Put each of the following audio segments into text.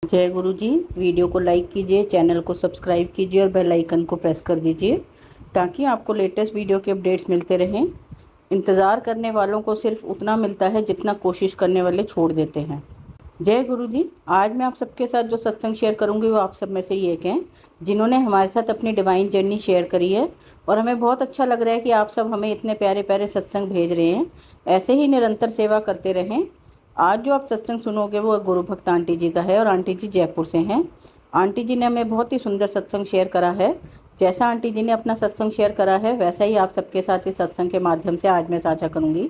जय गुरु जी। वीडियो को लाइक कीजिए, चैनल को सब्सक्राइब कीजिए और बेल आइकन को प्रेस कर दीजिए ताकि आपको लेटेस्ट वीडियो के अपडेट्स मिलते रहें। इंतज़ार करने वालों को सिर्फ उतना मिलता है जितना कोशिश करने वाले छोड़ देते हैं। जय गुरु जी। आज मैं आप सबके साथ जो सत्संग शेयर करूंगी वो आप सब में से ही एक हैं जिन्होंने हमारे साथ अपनी डिवाइन जर्नी शेयर करी है और हमें बहुत अच्छा लग रहा है कि आप सब हमें इतने प्यारे प्यारे सत्संग भेज रहे हैं। ऐसे ही निरंतर सेवा करते रहें। आज जो आप सत्संग सुनोगे वो गुरु भक्त आंटी जी का है और आंटी जी जयपुर से हैं। आंटी जी ने हमें बहुत ही सुंदर सत्संग शेयर करा है। जैसा आंटी जी ने अपना सत्संग शेयर करा है वैसा ही आप सबके साथ इस सत्संग के माध्यम से आज मैं साझा करूंगी।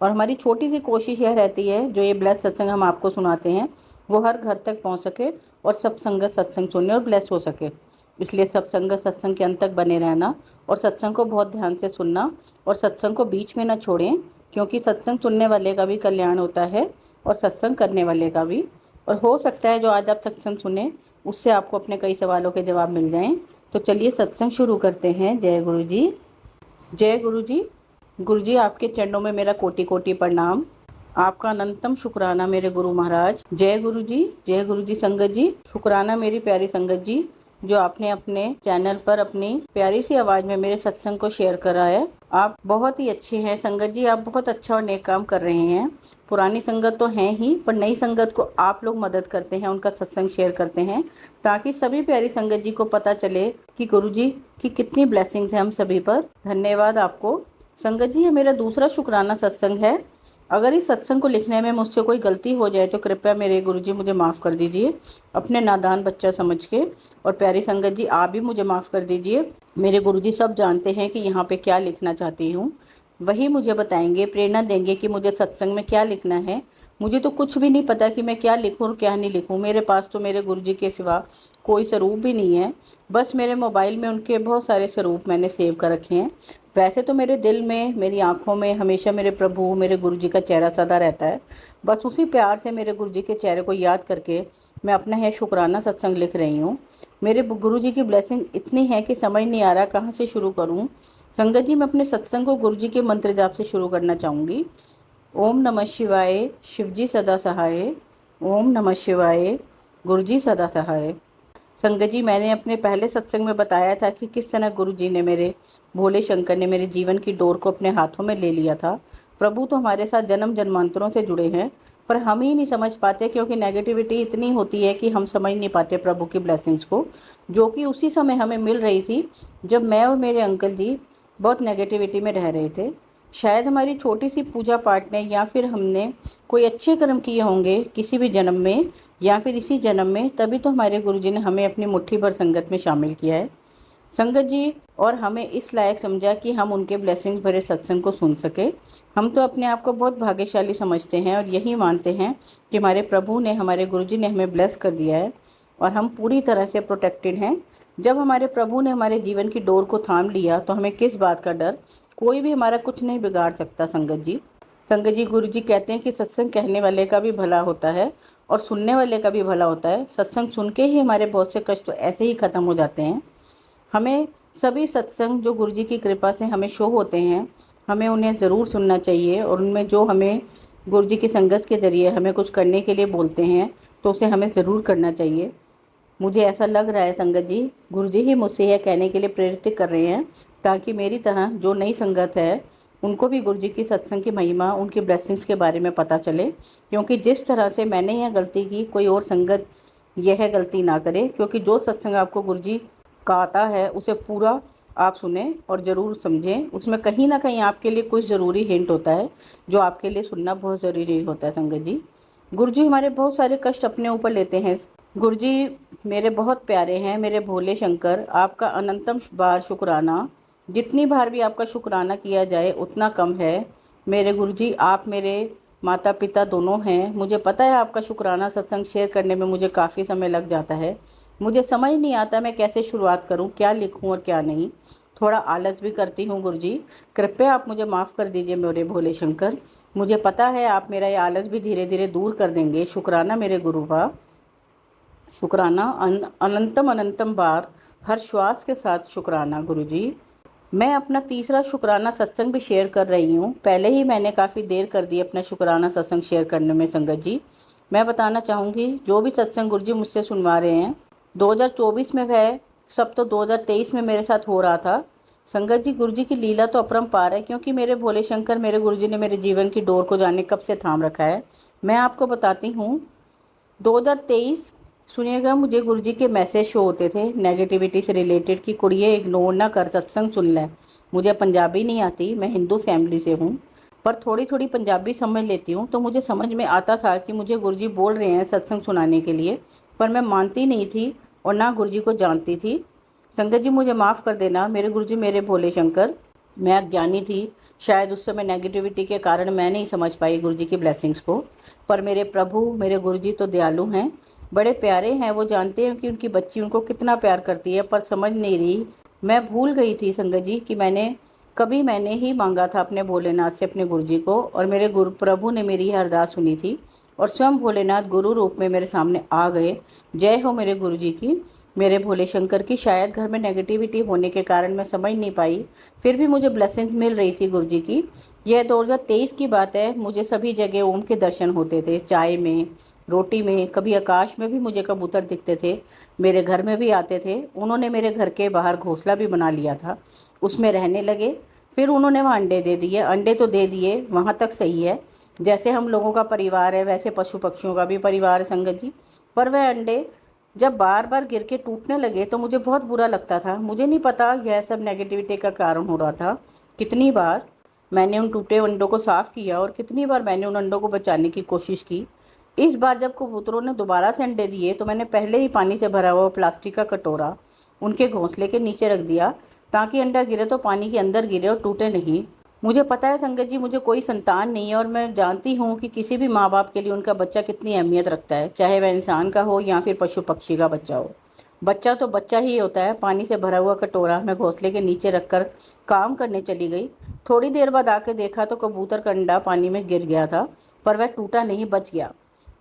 और हमारी छोटी सी कोशिश यह रहती है जो ये ब्लेस सत्संग हम आपको सुनाते हैं वो हर घर तक पहुंच सके और सब संगत सत्संग सुनने और ब्लेस हो सके। इसलिए सब संगत सत्संग के अंत तक बने रहना और सत्संग को बहुत ध्यान से सुनना और सत्संग को बीच में न छोड़ें, क्योंकि सत्संग सुनने वाले का भी कल्याण होता है और सत्संग करने वाले का भी। और हो सकता है जो आज आप सत्संग सुने उससे आपको अपने कई सवालों के जवाब मिल जाएं। तो चलिए सत्संग शुरू करते हैं। जय गुरु जी। जय गुरु जी। गुरु जी, आपके चरणों में मेरा कोटि कोटि प्रणाम। आपका अनंतम शुक्राना मेरे गुरु महाराज। जय गुरु जी। जय गुरु जी। संगत जी शुक्राना मेरी प्यारी संगत जी जो आपने अपने चैनल पर अपनी प्यारी सी आवाज़ में मेरे सत्संग को शेयर करा है। आप बहुत ही अच्छे हैं संगत जी, आप बहुत अच्छा और नेक काम कर रहे हैं। पुरानी संगत तो हैं ही, पर नई संगत को आप लोग मदद करते हैं, उनका सत्संग शेयर करते हैं ताकि सभी प्यारी संगत जी को पता चले कि गुरु जी की कितनी ब्लेसिंग्स हैं हम सभी पर। धन्यवाद आपको संगत जी। ये मेरा दूसरा शुक्राना सत्संग है। अगर इस सत्संग को लिखने में मुझसे कोई गलती हो जाए तो कृपया मेरे गुरुजी मुझे माफ़ कर दीजिए अपने नादान बच्चा समझ के। और प्यारी संगत जी आप भी मुझे माफ़ कर दीजिए। मेरे गुरुजी सब जानते हैं कि यहाँ पे क्या लिखना चाहती हूँ, वही मुझे बताएंगे, प्रेरणा देंगे कि मुझे सत्संग में क्या लिखना है। मुझे तो कुछ भी नहीं पता कि मैं क्या लिखूँ और क्या नहीं लिखूँ। मेरे पास तो मेरे गुरुजी के सिवा कोई स्वरूप भी नहीं है। बस मेरे मोबाइल में उनके बहुत सारे स्वरूप मैंने सेव कर रखे हैं। वैसे तो मेरे दिल में, मेरी आंखों में हमेशा मेरे प्रभु, मेरे गुरुजी का चेहरा सदा रहता है। बस उसी प्यार से मेरे गुरुजी के चेहरे को याद करके मैं अपना यह शुक्राना सत्संग लिख रही हूँ। मेरे गुरुजी की ब्लेसिंग इतनी है कि समझ नहीं आ रहा कहाँ से शुरू करूँ। संगत जी मैं अपने सत्संग को गुरुजी के मंत्र जाप से शुरू करना चाहूँगी। ओम नमः शिवाय, शिवजी सदा सहाय। ओम नमः शिवाय, गुरुजी सदा सहाय। संगत जी मैंने अपने पहले सत्संग में बताया था कि किस तरह गुरु जी ने, मेरे भोले शंकर ने मेरे जीवन की डोर को अपने हाथों में ले लिया था। प्रभु तो हमारे साथ जन्म जन्मांतरों से जुड़े हैं, पर हम ही नहीं समझ पाते क्योंकि नेगेटिविटी इतनी होती है कि हम समझ नहीं पाते प्रभु की ब्लेसिंग्स को, जो कि उसी समय हमें मिल रही थी जब मैं और मेरे अंकल जी बहुत नेगेटिविटी में रह रहे थे। शायद हमारी छोटी सी पूजा पाठ ने या फिर हमने कोई अच्छे कर्म किए होंगे किसी भी जन्म में या फिर इसी जन्म में, तभी तो हमारे गुरुजी ने हमें अपनी मुट्ठी भर संगत में शामिल किया है संगत जी, और हमें इस लायक समझा कि हम उनके ब्लेसिंग्स भरे सत्संग को सुन सके। हम तो अपने आप को बहुत भाग्यशाली समझते हैं और यही मानते हैं कि हमारे प्रभु ने, हमारे गुरुजी ने हमें ब्लेस कर दिया है और हम पूरी तरह से प्रोटेक्टेड हैं। जब हमारे प्रभु ने हमारे जीवन की डोर को थाम लिया तो हमें किस बात का डर, कोई भी हमारा कुछ नहीं बिगाड़ सकता संगत जी। संगत जी गुरुजी कहते हैं कि सत्संग कहने वाले का भी भला होता है और सुनने वाले का भी भला होता है। सत्संग सुन के ही हमारे बहुत से कष्ट ऐसे ही ख़त्म हो जाते हैं। हमें सभी सत्संग जो गुरुजी की कृपा से हमें शो होते हैं, हमें उन्हें ज़रूर सुनना चाहिए और उनमें जो हमें गुरुजी की संगत के ज़रिए हमें कुछ करने के लिए बोलते हैं तो उसे हमें ज़रूर करना चाहिए। मुझे ऐसा लग रहा है संगत जी गुरुजी ही मुझसे यह कहने के लिए प्रेरित कर रहे हैं ताकि मेरी तरह जो नई संगत है उनको भी गुरुजी की सत्संग की महिमा, उनकी ब्लेसिंग्स के बारे में पता चले। क्योंकि जिस तरह से मैंने यह गलती की कोई और संगत यह गलती ना करे, क्योंकि जो सत्संग आपको गुरुजी का आता है उसे पूरा आप सुने और ज़रूर समझें। उसमें कहीं ना कहीं आपके लिए कुछ ज़रूरी हिंट होता है जो आपके लिए सुनना बहुत ज़रूरी होता है संगत जी। गुरुजी हमारे बहुत सारे कष्ट अपने ऊपर लेते हैं। गुरुजी मेरे बहुत प्यारे हैं, मेरे भोले शंकर, आपका अनंतम बार शुक्राना। जितनी बार भी आपका शुक्राना किया जाए उतना कम है। मेरे गुरुजी आप मेरे माता पिता दोनों हैं। मुझे पता है आपका शुक्राना सत्संग शेयर करने में मुझे काफ़ी समय लग जाता है। मुझे समझ नहीं आता मैं कैसे शुरुआत करूं, क्या लिखूं और क्या नहीं। थोड़ा आलस भी करती हूं गुरुजी, कृपया आप मुझे माफ़ कर दीजिए मेरे भोले शंकर। मुझे पता है आप मेरा ये आलस भी धीरे धीरे दूर कर देंगे। शुक्राना मेरे गुरु का शुक्राना अनंतम अनंतम बार, हर श्वास के साथ शुक्राना गुरुजी। मैं अपना तीसरा शुक्राना सत्संग भी शेयर कर रही हूँ। पहले ही मैंने काफ़ी देर कर दी अपना शुक्राना सत्संग शेयर करने में संगत जी। मैं बताना चाहूँगी जो भी सत्संग गुरुजी मुझसे सुनवा रहे हैं, 2024 में वह सब तो 2023 में मेरे साथ हो रहा था। संगत जी, गुरुजी की लीला तो अपरंपार है, क्योंकि मेरे भोले शंकर मेरे गुरुजी ने मेरे जीवन की डोर को जाने कब से थाम रखा है। मैं आपको बताती हूँ, 2023 सुनिएगा, मुझे गुरुजी के मैसेज शो होते थे नेगेटिविटी से रिलेटेड कि कुड़िए इग्नोर ना कर, सत्संग सुन ले। मुझे पंजाबी नहीं आती, मैं हिंदू फैमिली से हूँ, पर थोड़ी थोड़ी पंजाबी समझ लेती हूँ, तो मुझे समझ में आता था कि मुझे गुरुजी बोल रहे हैं सत्संग सुनाने के लिए, पर मैं मानती नहीं थी और ना गुरुजी को जानती थी। संगत जी, मुझे माफ़ कर देना मेरे गुरुजी मेरे भोले शंकर, मैं अज्ञानी थी, शायद उस समय नेगेटिविटी के कारण मैं नहीं समझ पाई गुरुजी की ब्लेसिंग्स को। पर मेरे प्रभु मेरे गुरुजी तो दयालु हैं, बड़े प्यारे हैं। वो जानते हैं कि उनकी बच्ची उनको कितना प्यार करती है, पर समझ नहीं रही। मैं भूल गई थी संगत जी कि मैंने ही मांगा था अपने भोलेनाथ से अपने गुरुजी को, और मेरे गुरु प्रभु ने मेरी अरदास सुनी थी और स्वयं भोलेनाथ गुरु रूप में मेरे सामने आ गए। जय हो मेरे गुरुजी की, मेरे भोले शंकर की। शायद घर में नेगेटिविटी होने के कारण मैं समझ नहीं पाई, फिर भी मुझे ब्लेसिंग्स मिल रही थी गुरुजी की। यह 2023 की बात है। मुझे सभी जगह ओम के दर्शन होते थे, चाय में, रोटी में, कभी आकाश में भी मुझे कबूतर दिखते थे, मेरे घर में भी आते थे। उन्होंने मेरे घर के बाहर घोंसला भी बना लिया था, उसमें रहने लगे। फिर उन्होंने वहाँ अंडे दे दिए, अंडे तो दे दिए, वहाँ तक सही है। जैसे हम लोगों का परिवार है वैसे पशु पक्षियों का भी परिवार है संगत जी। पर वह अंडे जब बार बार गिर के टूटने लगे तो मुझे बहुत बुरा लगता था। मुझे नहीं पता यह सब नेगेटिविटी का कारण हो रहा था। कितनी बार मैंने उन टूटे अंडों को साफ़ किया और कितनी बार मैंने उन अंडों को बचाने की कोशिश की। इस बार जब कबूतरों ने दोबारा से अंडे दिए तो मैंने पहले ही पानी से भरा हुआ प्लास्टिक का कटोरा उनके घोंसले के नीचे रख दिया, ताकि अंडा गिरे तो पानी के अंदर गिरे और टूटे नहीं। मुझे पता है संगत जी, मुझे कोई संतान नहीं है, और मैं जानती हूँ कि किसी भी माँ बाप के लिए उनका बच्चा कितनी अहमियत रखता है, चाहे वह इंसान का हो या फिर पशु पक्षी का बच्चा हो। बच्चा तो बच्चा ही होता है। पानी से भरा हुआ कटोरा मैं घोंसले के नीचे रखकर काम करने चली गई। थोड़ी देर बाद आके देखा तो कबूतर का अंडा पानी में गिर गया था, पर वह टूटा नहीं, बच गया।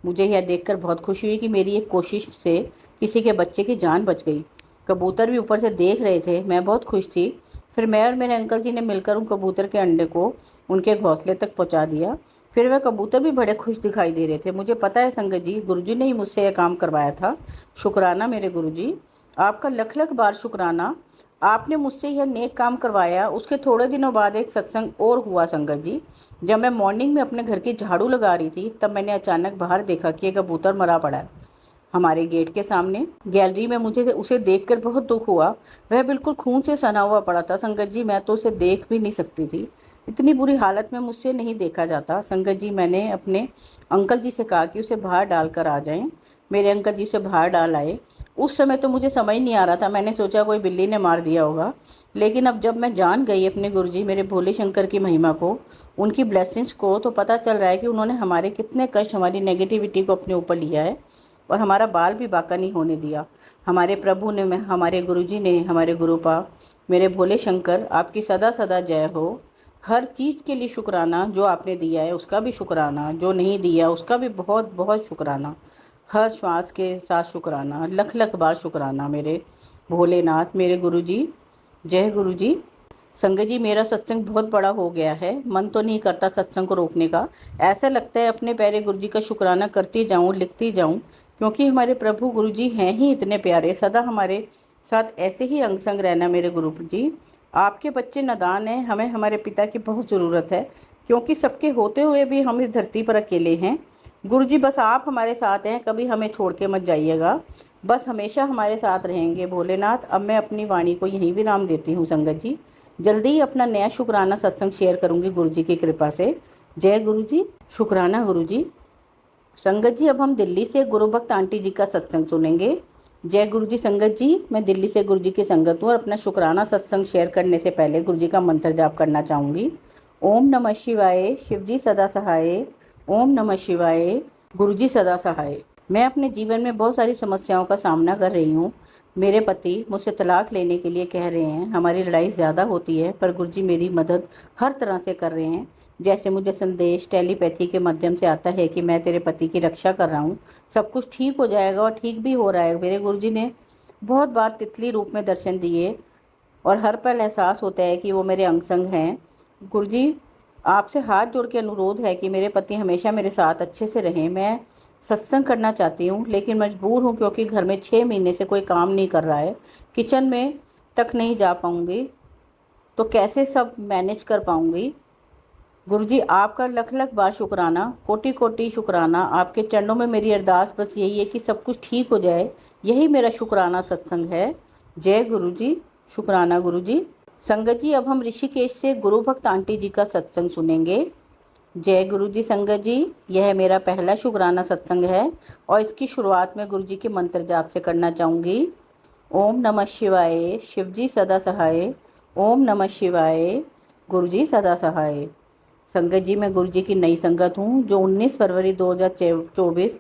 मुझे यह देखकर बहुत खुशी हुई कि मेरी एक कोशिश से किसी के बच्चे की जान बच गई। कबूतर भी ऊपर से देख रहे थे, मैं बहुत खुश थी। फिर मैं और मेरे अंकल जी ने मिलकर उन कबूतर के अंडे को उनके घोंसले तक पहुंचा दिया। फिर वह कबूतर भी बड़े खुश दिखाई दे रहे थे। मुझे पता है संगत जी, गुरुजी ने ही मुझसे यह काम करवाया था। शुक्राना मेरे गुरुजी, आपका लख लख बार शुक्राना। आपने मुझसे यह नेक काम करवाया। उसके थोड़े दिनों बाद एक सत्संग और हुआ संगत जी। जब मैं मॉर्निंग में अपने घर की झाड़ू लगा रही थी, तब मैंने अचानक बाहर देखा कि एक कबूतर मरा पड़ा है हमारे गेट के सामने। गैलरी में मुझे उसे देखकर बहुत दुख हुआ। वह बिल्कुल खून से सना हुआ पड़ा था संगत जी, मैं तो उसे देख भी नहीं सकती थी। इतनी बुरी हालत में मुझसे नहीं देखा जाता संगत जी। मैंने अपने अंकल जी से कहा कि उसे बाहर डाल कर आ जाएं। मेरे अंकल जी से बाहर डाल आए। उस समय तो मुझे समझ नहीं आ रहा था, मैंने सोचा कोई बिल्ली ने मार दिया होगा। लेकिन अब जब मैं जान गई अपने गुरुजी मेरे भोले शंकर की महिमा को, उनकी ब्लेसिंग्स को, तो पता चल रहा है कि उन्होंने हमारे कितने कष्ट, हमारी नेगेटिविटी को अपने ऊपर लिया है और हमारा बाल भी बाका नहीं होने दिया। हमारे प्रभु ने, हमारे गुरुजी ने, हमारे गुरुपा मेरे भोले शंकर, आपकी सदा सदा जय हो। हर चीज़ के लिए शुक्राना, जो आपने दिया है उसका भी शुक्राना, जो नहीं दिया उसका भी बहुत बहुत शुक्राना। हर श्वास के साथ शुक्राना, लख लख बार शुक्राना मेरे भोलेनाथ, मेरे गुरुजी। जय गुरुजी। संगत जी, मेरा सत्संग बहुत बड़ा हो गया है, मन तो नहीं करता सत्संग को रोकने का। ऐसा लगता है अपने प्यारे गुरुजी का शुक्राना करती जाऊं, लिखती जाऊं, क्योंकि हमारे प्रभु गुरुजी हैं ही इतने प्यारे। सदा हमारे साथ ऐसे ही अंग संग रहना मेरे गुरुजी। आपके बच्चे नादान हैं, हमें हमारे पिता की बहुत ज़रूरत है, क्योंकि सबके होते हुए भी हम इस धरती पर अकेले हैं। गुरुजी, बस आप हमारे साथ हैं, कभी हमें छोड़ के मत जाइएगा, बस हमेशा हमारे साथ रहेंगे भोलेनाथ। अब मैं अपनी वाणी को यहीं विराम देती हूँ संगत जी। जल्दी ही अपना नया शुक्राना सत्संग शेयर करूंगी गुरुजी की कृपा से। जय गुरुजी। शुक्राना गुरुजी। संगत जी, अब हम दिल्ली से गुरु भक्त आंटी जी का सत्संग सुनेंगे। जय गुरुजी। संगत जी, मैं दिल्ली से गुरुजी की संगत हूँ और अपना शुक्राना सत्संग शेयर करने से पहले गुरुजी का मंत्र जाप करना चाहूँगी। ओम नमः शिवाय, शिवजी सदा सहाय। ओम नमः शिवाय, गुरुजी सदा सहाय। मैं अपने जीवन में बहुत सारी समस्याओं का सामना कर रही हूँ। मेरे पति मुझसे तलाक लेने के लिए कह रहे हैं, हमारी लड़ाई ज़्यादा होती है, पर गुरुजी मेरी मदद हर तरह से कर रहे हैं। जैसे मुझे संदेश टेलीपैथी के माध्यम से आता है कि मैं तेरे पति की रक्षा कर रहा हूँ, सब कुछ ठीक हो जाएगा, और ठीक भी हो रहा है। मेरे गुरुजी ने बहुत बार तितली रूप में दर्शन दिए और हर पल एहसास होता है कि वो मेरे अंग संग हैं। गुरुजी, आपसे हाथ जोड़ के अनुरोध है कि मेरे पति हमेशा मेरे साथ अच्छे से रहें। मैं सत्संग करना चाहती हूँ, लेकिन मजबूर हूँ क्योंकि घर में 6 महीने से कोई काम नहीं कर रहा है। किचन में तक नहीं जा पाऊँगी, तो कैसे सब मैनेज कर पाऊँगी। गुरुजी आपका लख लख बार शुक्राना, कोटि कोटि शुक्राना। आपके चरणों में मेरी अरदास बस यही है कि सब कुछ ठीक हो जाए। यही मेरा शुक्राना सत्संग है। जय गुरुजी, शुक्राना गुरुजी। संगत जी, अब हम ऋषिकेश से गुरु भक्त आंटी जी का सत्संग सुनेंगे। जय गुरु जी। संगत जी, यह मेरा पहला शुक्राना सत्संग है और इसकी शुरुआत में गुरु जी के मंत्र जाप से करना चाहूँगी। ओम नमः शिवाय, शिव जी सदा सहाय। ओम नमः शिवाय, गुरु जी सदा सहाय। संगत जी, मैं गुरु जी की नई संगत हूँ जो 19 फरवरी 2024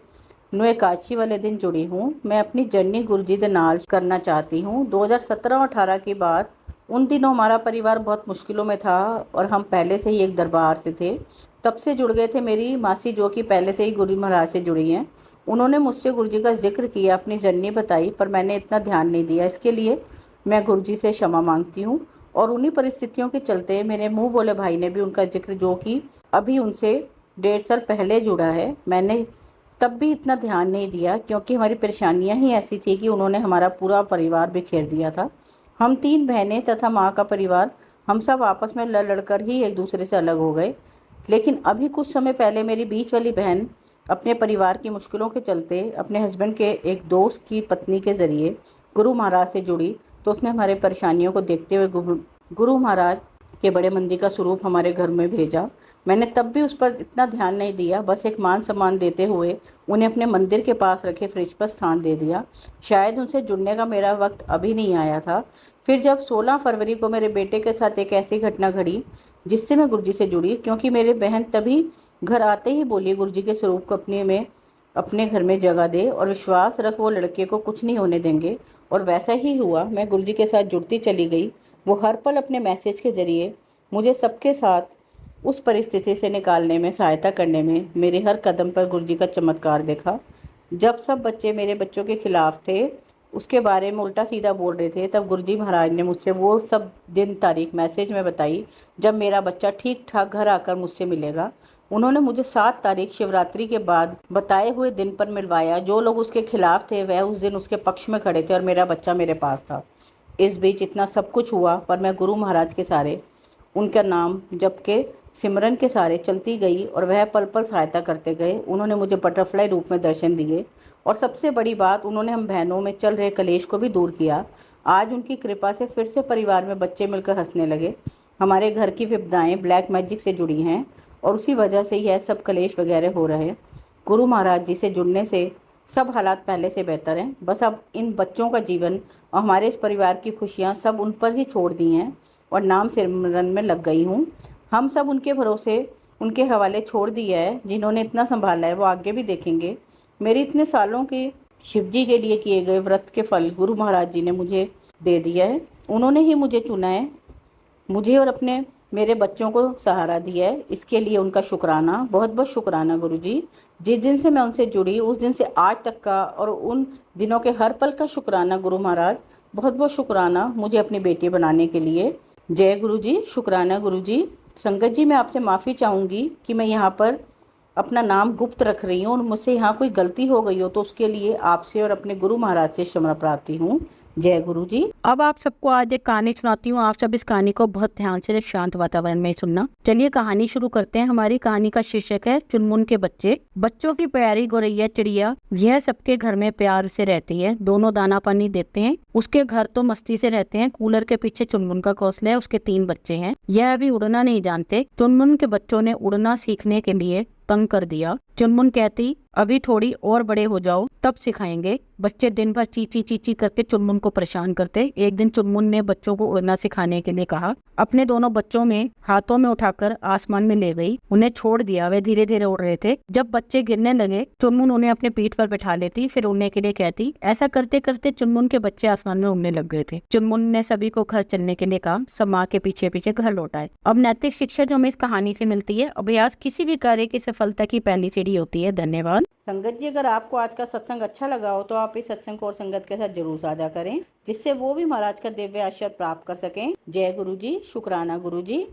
ਨੂੰ एकादशी वाले दिन जुड़ी हूँ। मैं अपनी जर्नी गुरु जी के नाल करना चाहती हूँ। 2017 और 18 के बाद उन दिनों हमारा परिवार बहुत मुश्किलों में था और हम पहले से ही एक दरबार से थे। तब से जुड़ गए थे मेरी मासी जो कि पहले से ही गुरु महाराज से जुड़ी हैं। उन्होंने मुझसे गुरु जी का जिक्र किया, अपनी जर्नी बताई, पर मैंने इतना ध्यान नहीं दिया। इसके लिए मैं गुरु जी से क्षमा मांगती हूँ। और उन्हीं परिस्थितियों के चलते मेरे मुँह बोले भाई ने भी उनका जिक्र, जो कि अभी उनसे 1.5 साल पहले जुड़ा है, मैंने तब भी इतना ध्यान नहीं दिया क्योंकि हमारी परेशानियां ही ऐसी थी कि उन्होंने हमारा पूरा परिवार बिखेर दिया था। हम 3 बहनें तथा माँ का परिवार, हम सब आपस में लड़ लड़ कर ही एक दूसरे से अलग हो गए। लेकिन अभी कुछ समय पहले मेरी बीच वाली बहन अपने परिवार की मुश्किलों के चलते अपने हस्बैंड के एक दोस्त की पत्नी के ज़रिए गुरु महाराज से जुड़ी, तो उसने हमारे परेशानियों को देखते हुए गुरु महाराज के बड़े मंदिर का स्वरूप हमारे घर में भेजा। मैंने तब भी उस पर इतना ध्यान नहीं दिया, बस एक मान सम्मान देते हुए उन्हें अपने मंदिर के पास रखे फ्रिज पर स्थान दे दिया। शायद उनसे जुड़ने का मेरा वक्त अभी नहीं आया था। फिर जब 16 फरवरी को मेरे बेटे के साथ एक ऐसी घटना घटी जिससे मैं गुरुजी से जुड़ी, क्योंकि मेरी बहन तभी घर आते ही बोली गुरुजी के स्वरूप को अपने घर में जगह दे और विश्वास रख, वो लड़के को कुछ नहीं होने देंगे। और वैसा ही हुआ। मैं गुरुजी के साथ जुड़ती चली गई। वो हर पल अपने मैसेज के ज़रिए मुझे सबके साथ उस परिस्थिति से निकालने में, सहायता करने में, मेरे हर कदम पर गुरुजी का चमत्कार देखा। जब सब बच्चे मेरे बच्चों के खिलाफ थे, उसके बारे में उल्टा सीधा बोल रहे थे, तब गुरुजी महाराज ने मुझसे वो सब दिन तारीख मैसेज में बताई जब मेरा बच्चा ठीक ठाक घर आकर मुझसे मिलेगा। उन्होंने मुझे 7 तारीख शिवरात्रि के बाद बताए हुए दिन पर मिलवाया। जो लोग उसके खिलाफ थे वह उस दिन उसके पक्ष में खड़े थे और मेरा बच्चा मेरे पास था। इस बीच इतना सब कुछ हुआ, पर मैं गुरु महाराज के सारे उनका नाम जप के सिमरन के सारे चलती गई और वह पल पल सहायता करते गए। उन्होंने मुझे बटरफ्लाई रूप में दर्शन दिए और सबसे बड़ी बात, उन्होंने हम बहनों में चल रहे कलेश को भी दूर किया। आज उनकी कृपा से फिर से परिवार में बच्चे मिलकर हंसने लगे। हमारे घर की विपदाएं ब्लैक मैजिक से जुड़ी हैं और उसी वजह से यह सब कलेश वगैरह हो रहे हैं। गुरु महाराज जी से जुड़ने से सब हालात पहले से बेहतर हैं। बस अब इन बच्चों का जीवन और हमारे इस परिवार की खुशियाँ सब उन पर ही छोड़ दी हैं और नाम सिमरन में लग गई हूँ। हम सब उनके भरोसे, उनके हवाले छोड़ दिया है। जिन्होंने इतना संभाला है वो आगे भी देखेंगे। मेरे इतने सालों के शिव जी के लिए किए गए व्रत के फल गुरु महाराज जी ने मुझे दे दिया है। उन्होंने ही मुझे चुना है, मुझे और अपने मेरे बच्चों को सहारा दिया है। इसके लिए उनका शुक्राना, बहुत बहुत शुक्राना गुरु जी। जिस दिन से मैं उनसे जुड़ी उस दिन से आज तक का और उन दिनों के हर पल का शुक्राना गुरु महाराज। बहुत बहुत शुक्राना मुझे अपनी बेटी बनाने के लिए। जय गुरु जी, शुक्राना गुरु जी। संगत जी, मैं आपसे माफ़ी चाहूँगी कि मैं यहाँ पर अपना नाम गुप्त रख रही हूँ और मुझसे यहाँ कोई गलती हो गई हो तो उसके लिए आपसे और अपने गुरु महाराज से क्षमा प्रार्थी हूँ। जय गुरु जी। अब आप सबको आज एक कहानी सुनाती हूँ। आप सब इस कहानी को बहुत ध्यान से एक शांत वातावरण में सुनना। चलिए कहानी शुरू करते हैं। हमारी कहानी का शीर्षक है चुनमुन के बच्चे। बच्चों की प्यारी गोरैया चिड़िया, यह सबके घर में प्यार से रहती है। दोनों दाना पानी देते हैं। उसके घर तो मस्ती से रहते हैं। कूलर के पीछे चुनमुन का घोंसला है। उसके 3 बच्चे हैं। यह अभी उड़ना नहीं जानते। चुनमुन के बच्चों ने उड़ना सीखने के लिए तंग कर दिया। चुनमुन कहती, अभी थोड़ी और बड़े हो जाओ तब सिखाएंगे। बच्चे दिन भर चींची चींची करके चुनमुन को परेशान करते। एक दिन चुनमुन ने बच्चों को उड़ना सिखाने के लिए कहा। अपने दोनों बच्चों में हाथों में उठाकर आसमान में ले गई। उन्हें छोड़ दिया। वे धीरे धीरे उड़ रहे थे। जब बच्चे गिरने लगे चुनमुन उन्हें अपने पीठ पर बैठा लेती, फिर उड़ने के लिए कहती। ऐसा करते करते चुनमुन के बच्चे आसमान में उड़ने लग गए थे। चुनमुन ने सभी को घर चलने के लिए कहा। सब माँ के पीछे पीछे घर लौट आए। अब नैतिक शिक्षा जो हमें इस कहानी से मिलती है, अभ्यास किसी भी कार्य की सफलता की पहली सीढ़ी होती है। धन्यवाद। संगत जी, अगर आपको आज का सत्संग अच्छा लगा हो तो आप इस सत्संग को और संगत के साथ जरूर साझा करें, जिससे वो भी महाराज का दिव्य आशीर्वाद प्राप्त कर सकें। जय गुरु जी, शुक्राना गुरु जी।